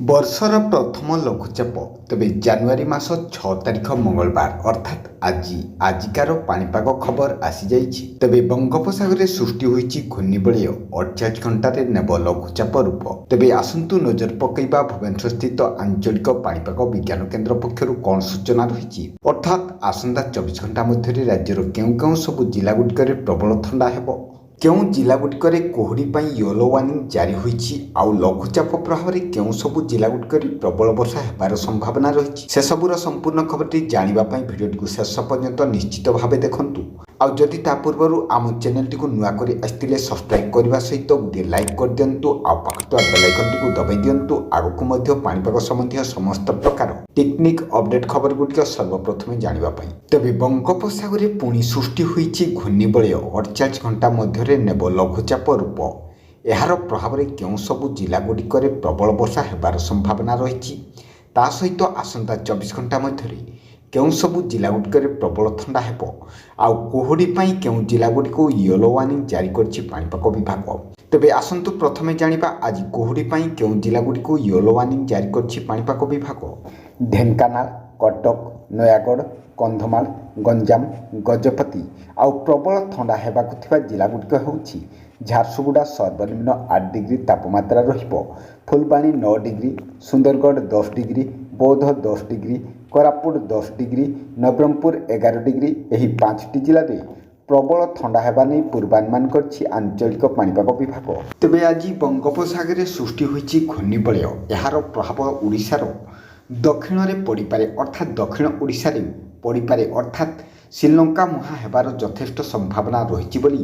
ବର୍ଷର ପ୍ରଥମ ଲଘୁଚାପ ତେବେ ଜାନୁଆରୀ ମାସ 6 ତାରିଖ ମଙ୍ଗଳବାର ଅର୍ଥାତ୍ ଆଜିକାର ପାଣିପାଗ ଖବର ଆସିଯାଇଛି। ତେବେ ବଙ୍ଗୋପସାଗରରେ ସୃଷ୍ଟି ହୋଇଛି ଘୂର୍ଣ୍ଣିବଳୟ 48 ଘଣ୍ଟାରେ ନେବ ଲଘୁଚାପ ରୂପ। ତେବେ ଆସନ୍ତୁ ନଜର ପକାଇବା ଭୁବନେଶ୍ୱରସ୍ଥିତ ଆଞ୍ଚଳିକ ପାଣିପାଗ ବିଜ୍ଞାନ କେନ୍ଦ୍ର ପକ୍ଷରୁ କ'ଣ ସୂଚନା ରହିଛି। ଅର୍ଥାତ୍ ଆସନ୍ତା 24 ଘଣ୍ଟା ମଧ୍ୟରେ ରାଜ୍ୟର କେଉଁ କେଉଁ ସବୁ ଜିଲ୍ଲାଗୁଡ଼ିକରେ ପ୍ରବଳ ଥଣ୍ଡା ହେବ, କେଉଁ ଜିଲ୍ଲାଗୁଡ଼ିକରେ କୁହୁଡ଼ି ପାଇଁ ୟେଲୋ ୱାର୍ଣ୍ଣିଂ ଜାରି ହୋଇଛି, ଆଉ ଲଘୁଚାପ ପ୍ରଭାବରେ କେଉଁ ସବୁ ଜିଲ୍ଲାଗୁଡ଼ିକରେ ପ୍ରବଳ ବର୍ଷା ହେବାର ସମ୍ଭାବନା ରହିଛି, ସେସବୁର ସମ୍ପୂର୍ଣ୍ଣ ଖବରଟି ଜାଣିବା ପାଇଁ ଭିଡ଼ିଓଟିକୁ ଶେଷ ପର୍ଯ୍ୟନ୍ତ ନିଶ୍ଚିତ ଭାବେ ଦେଖନ୍ତୁ। ଆଉ ଯଦି ତା ପୂର୍ବରୁ ଆମ ଚ୍ୟାନେଲଟିକୁ ନୂଆ କରି ଆସିଥିଲେ ସବସ୍କ୍ରାଇବ୍ କରିବା ସହିତ ଗୋଟିଏ ଲାଇକ୍ କରିଦିଅନ୍ତୁ, ଆଉ ପାଖରେ ଥିବା ବେଲ୍ ଆଇକନ୍ଟିକୁ ଦବାଇ ଦିଅନ୍ତୁ ଆଗକୁ ମଧ୍ୟ ପାଣିପାଗ ସମ୍ବନ୍ଧୀୟ ସମସ୍ତ ପ୍ରକାର ଟେକ୍ନିକ୍ ଅପଡେଟ୍ ଖବରଗୁଡ଼ିକ ସର୍ବପ୍ରଥମେ ଜାଣିବା ପାଇଁ। ତେବେ ବଙ୍ଗୋପସାଗରରେ ପୁଣି ସୃଷ୍ଟି ହୋଇଛି ଘୂର୍ଣ୍ଣିବଳୟ 48 ଘଣ୍ଟା ମଧ୍ୟରେ ନେବ ଲଘୁଚାପ ରୂପ। ଏହାର ପ୍ରଭାବରେ କେଉଁ ସବୁ ଜିଲ୍ଲାଗୁଡ଼ିକରେ ପ୍ରବଳ ବର୍ଷା ହେବାର ସମ୍ଭାବନା ରହିଛି, ତା ସହିତ ଆସନ୍ତା 24 ଘଣ୍ଟା ମଧ୍ୟରେ କେଉଁ ସବୁ ଜିଲ୍ଲାଗୁଡ଼ିକରେ ପ୍ରବଳ ଥଣ୍ଡା ହେବ, ଆଉ କୁହୁଡ଼ି ପାଇଁ କେଉଁ ଜିଲ୍ଲାଗୁଡ଼ିକୁ ୟେଲୋ ୱାର୍ଣ୍ଣିଂ ଜାରି କରିଛି ପାଣିପାଗ ବିଭାଗ। ତେବେ ଆସନ୍ତୁ ପ୍ରଥମେ ଜାଣିବା ଆଜି କୁହୁଡ଼ି ପାଇଁ କେଉଁ ଜିଲ୍ଲାଗୁଡ଼ିକୁ ୟେଲୋ ୱାର୍ଣ୍ଣିଂ ଜାରି କରିଛି ପାଣିପାଗ ବିଭାଗ। ଢେଙ୍କାନାଳ, କଟକ, ନୟାଗଡ଼, କନ୍ଧମାଳ, ଗଞ୍ଜାମ, ଗଜପତି ଆଉ ପ୍ରବଳ ଥଣ୍ଡା ହେବାକୁ ଥିବା ଜିଲ୍ଲାଗୁଡ଼ିକ ହେଉଛି ଝାରସୁଗୁଡ଼ା ସର୍ବନିମ୍ନ 8 ଡିଗ୍ରୀ ତାପମାତ୍ରା ରହିବ, ଫୁଲବାଣୀ 9 ଡିଗ୍ରୀ, ସୁନ୍ଦରଗଡ଼ 10 ଡିଗ୍ରୀ, ବୌଦ୍ଧ 10 degree, Koraput 10 degree, Nabarangpur 11 degree. ଏହି 5ଟି ଜିଲ୍ଲାରେ ପ୍ରବଳ ଥଣ୍ଡା ହେବା ନେଇ ପୂର୍ବାନୁମାନ କରିଛି ଆଞ୍ଚଳିକ ପାଣିପାଗ ବିଭାଗ। ତେବେ ଆଜି ବଙ୍ଗୋପସାଗରରେ ସୃଷ୍ଟି ହୋଇଛି ଘୂର୍ଣ୍ଣିବଳୟ। ଏହାର ପ୍ରଭାବ ଓଡ଼ିଶାର ଦକ୍ଷିଣରେ ପଡ଼ିପାରେ, ଅର୍ଥାତ୍ ଦକ୍ଷିଣ ଓଡ଼ିଶାରେ ପଡ଼ିପାରେ, ଅର୍ଥାତ୍ ଶ୍ରୀଲଙ୍କା ମୁହାଁ ହେବାର ଯଥେଷ୍ଟ ସମ୍ଭାବନା ରହିଛି ବୋଲି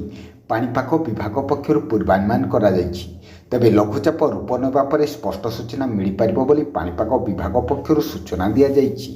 ପାଣିପାଗ ବିଭାଗ ପକ୍ଷରୁ ପୂର୍ବାନୁମାନ କରାଯାଇଛି। ତେବେ ଲଘୁଚାପ ରୂପ ନେବା ପରେ ସ୍ପଷ୍ଟ ସୂଚନା ମିଳିପାରିବ ବୋଲି ପାଣିପାଗ ବିଭାଗ ପକ୍ଷରୁ ସୂଚନା ଦିଆଯାଇଛି।